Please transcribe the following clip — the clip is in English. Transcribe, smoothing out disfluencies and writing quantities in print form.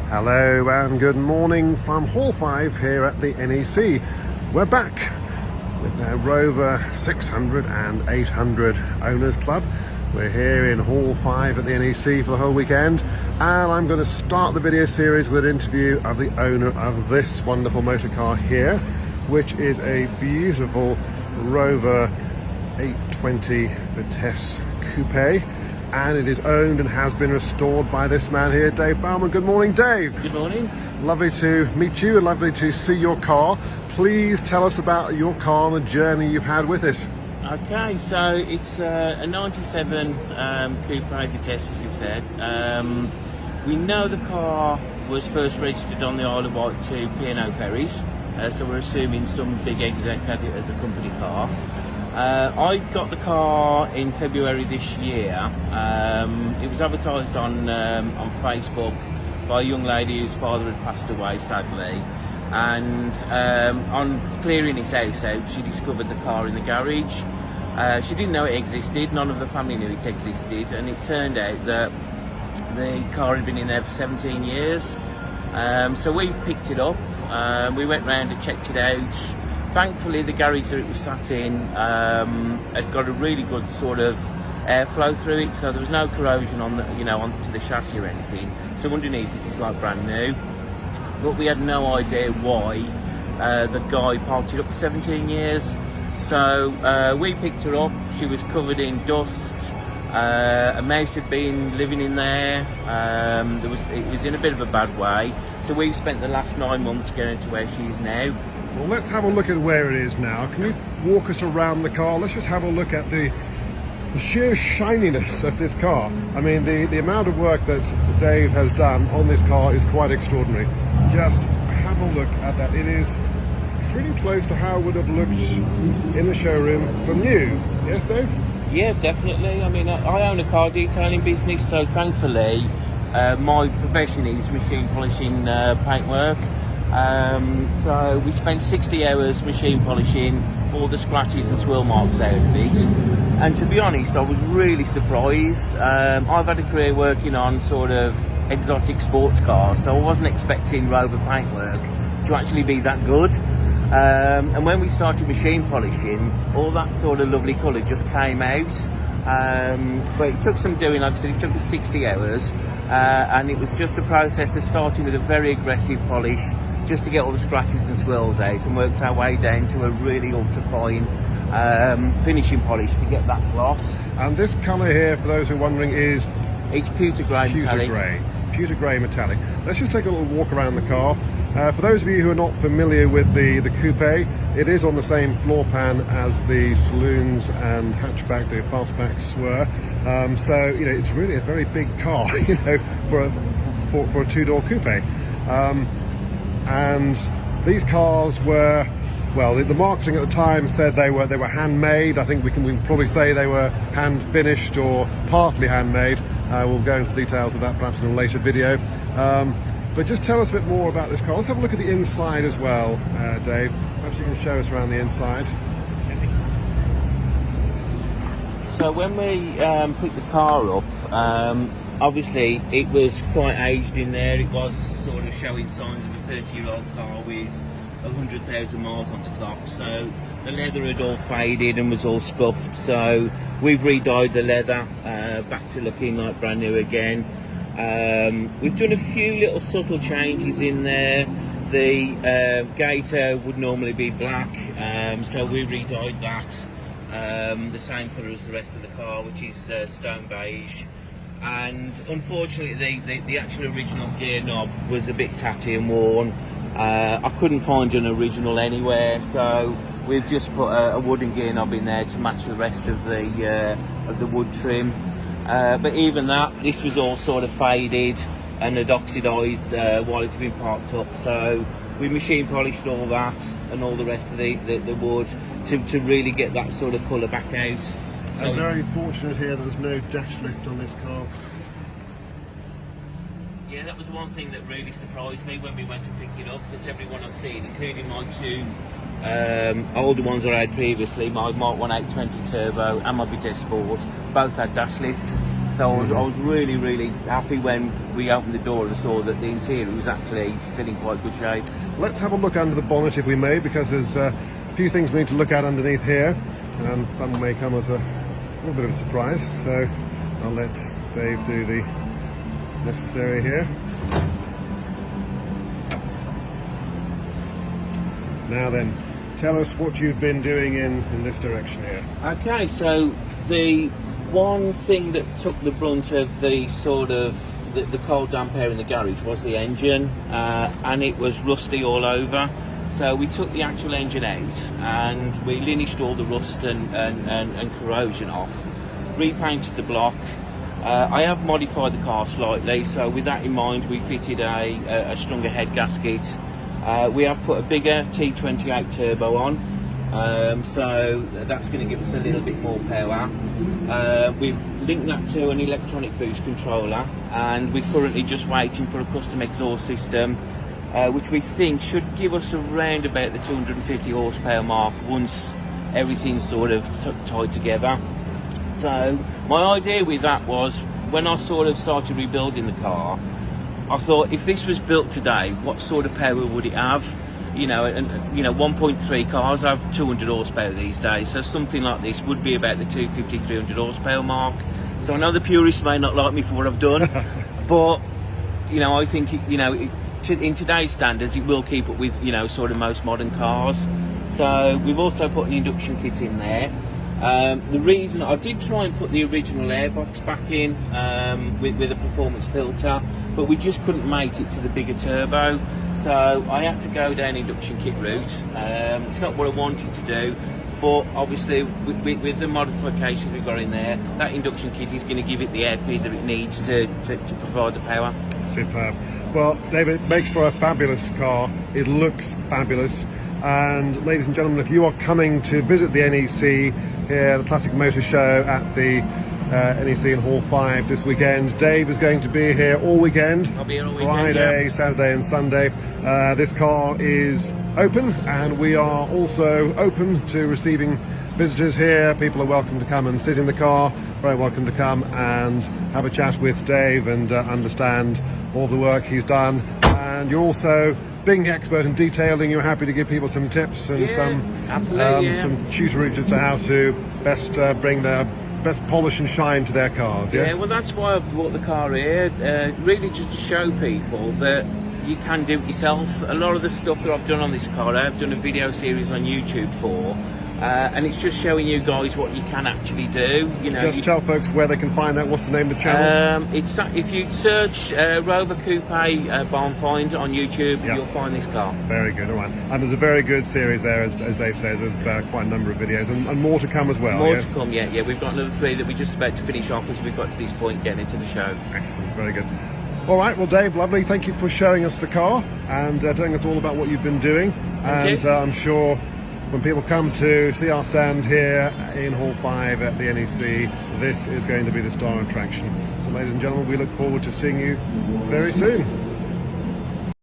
Hello and good morning from Hall 5 here at the NEC. We're back with our Rover 600 and 800 Owners Club. We're here in Hall 5 at the NEC for the whole weekend, and I'm going to start the video series with an interview of the owner of this wonderful motor car here, which is a beautiful Rover 820 Vitesse Coupe. And it is owned and has been restored by this man here, Dave Bauman. Good morning, Dave. Good morning. Lovely to meet you and lovely to see your car. Please tell us about your car and the journey you've had with it. Okay, so it's a 97 Coupe Vitesse, as you said. We know the car was first registered on the Isle of Wight to P&O Ferries, so we're assuming some big exec had it as a company car. I got the car in February this year. It was advertised on Facebook by a young lady whose father had passed away, sadly. And on clearing his house out, she discovered the car in the garage. She didn't know it existed. None of the family knew it existed. And it turned out that the car had been in there for 17 years. So we picked it up. We went round and checked it out. Thankfully, the garage that it was sat in had got a really good sort of airflow through it, so there was no corrosion on the, onto the chassis or anything. So underneath it is like brand new. But we had no idea why the guy parked it up for 17 years. So we picked her up. She was covered in dust. A mouse had been living in there. It was in a bit of a bad way. So we've spent the last 9 months getting to where she is now. Well, let's have a look at where it is now. Can you walk us around the car? Let's just have a look at the sheer shininess of this car. I mean, the amount of work that Dave has done on this car is quite extraordinary. Just have a look at that. It is pretty close to how it would have looked in the showroom from new. Yes, Dave? Yeah, definitely. I mean, I own a car detailing business, so thankfully my profession is machine polishing paintwork. So we spent 60 hours machine polishing all the scratches and swirl marks out of it, and to be honest, I was really surprised. I've had a career working on sort of exotic sports cars, so I wasn't expecting Rover paintwork to actually be that good. And when we started machine polishing, all that sort of lovely colour just came out. But it took some doing. Like I said, it took us 60 hours, and it was just a process of starting with a very aggressive polish just to get all the scratches and swirls out, and worked our way down to a really ultra fine finishing polish to get that gloss. And this colour here, for those who are wondering, is it's Pewter Grey metallic. Pewter Grey metallic. Let's just take a little walk around the car. For those of you who are not familiar with the coupe, it is on the same floor pan as the saloons and hatchback, the fastbacks were. So it's really a very big car, for a two-door coupe. And these cars were, well, the marketing at the time said they were handmade. I think we can probably say they were hand finished or partly handmade. We'll go into the details of that perhaps in a later video. But just tell us a bit more about this car. Let's have a look at the inside as well, Dave. Perhaps you can show us around the inside. So when we picked the car up, obviously it was quite aged in there. It was sort of showing signs of a 30-year-old car with 100,000 miles on the clock. So the leather had all faded and was all scuffed. So we've re-dyed the leather back to looking like brand new again. We've done a few little subtle changes in there. The gaiter would normally be black, so we re-dyed that the same colour as the rest of the car, which is stone beige. And unfortunately the actual original gear knob was a bit tatty and worn. I couldn't find an original anywhere, so we've just put a wooden gear knob in there to match the rest of the wood trim. But even that, this was all sort of faded and had oxidised while it's been parked up. So we machine polished all that and all the rest of the wood to really get that sort of colour back out. So I'm very fortunate here that there's no dash lift on this car. Yeah, that was one thing that really surprised me when we went to pick it up, because everyone I've seen, including my two older ones I had previously, my Mark 1 820 Turbo and my Vitesse Sport, both had dash lift. So I was really, really happy when we opened the door and saw that the interior was actually still in quite good shape. Let's have a look under the bonnet if we may, because there's a few things we need to look at underneath here, and some may come as a little bit of a surprise. So I'll let Dave do the necessary here. Now then, tell us what you've been doing in this direction here. Okay, so the one thing that took the brunt of the sort of the cold damp air in the garage was the engine, and it was rusty all over. So we took the actual engine out and we linished all the rust and corrosion off, repainted the block. I have modified the car slightly, so with that in mind we fitted a stronger head gasket. We have put a bigger T28 turbo on, so that's going to give us a little bit more power. We've linked that to an electronic boost controller, and we're currently just waiting for a custom exhaust system, which we think should give us around about the 250 horsepower mark once everything's sort of tied together. So my idea with that was, when I sort of started rebuilding the car, I thought, if this was built today, what sort of power would it have? You know, and 1.3 cars have 200 horsepower these days, so something like this would be about the 250, 300 horsepower mark. So I know the purists may not like me for what I've done, but I think in today's standards, it will keep up with sort of most modern cars. So we've also put an induction kit in there. The reason I did try and put the original airbox back in with a performance filter, but we just couldn't mate it to the bigger turbo, so I had to go down induction kit route. It's not what I wanted to do, but obviously with the modifications we've got in there, that induction kit is going to give it the air feed that it needs to provide the power. Superb. Well, David, it makes for a fabulous car. It looks fabulous. And ladies and gentlemen, if you are coming to visit the NEC here, the Classic Motor Show at the NEC in Hall 5 this weekend, Dave is going to be here all weekend. I'll be here all weekend, Friday, yeah. Saturday and Sunday. This car is open, and we are also open to receiving visitors here. People are welcome to come and sit in the car, very welcome to come and have a chat with Dave and understand all the work he's done. And you're also, being the expert in detailing, you're happy to give people some tips and some tutorage as to how to best bring their best polish and shine to their cars. Yes? Yeah, well, that's why I've brought the car here, really just to show people that you can do it yourself. A lot of the stuff that I've done on this car, I've done a video series on YouTube for, and it's just showing you guys what you can actually do. Just tell folks where they can find that. What's the name of the channel? It's if you search Rover Coupe Barn Find on YouTube, you'll find this car. Very good. All right, and there's a very good series there, as Dave says, of quite a number of videos, and more to come as well. More to come, yeah. We've got another 3 that we're just about to finish off as we've got to this point getting into the show. Excellent. Very good. All right, well, Dave, lovely. Thank you for showing us the car and telling us all about what you've been doing. Thank you. I'm sure when people come to see our stand here in Hall 5 at the NEC, this is going to be the star attraction. So, ladies and gentlemen, we look forward to seeing you very soon.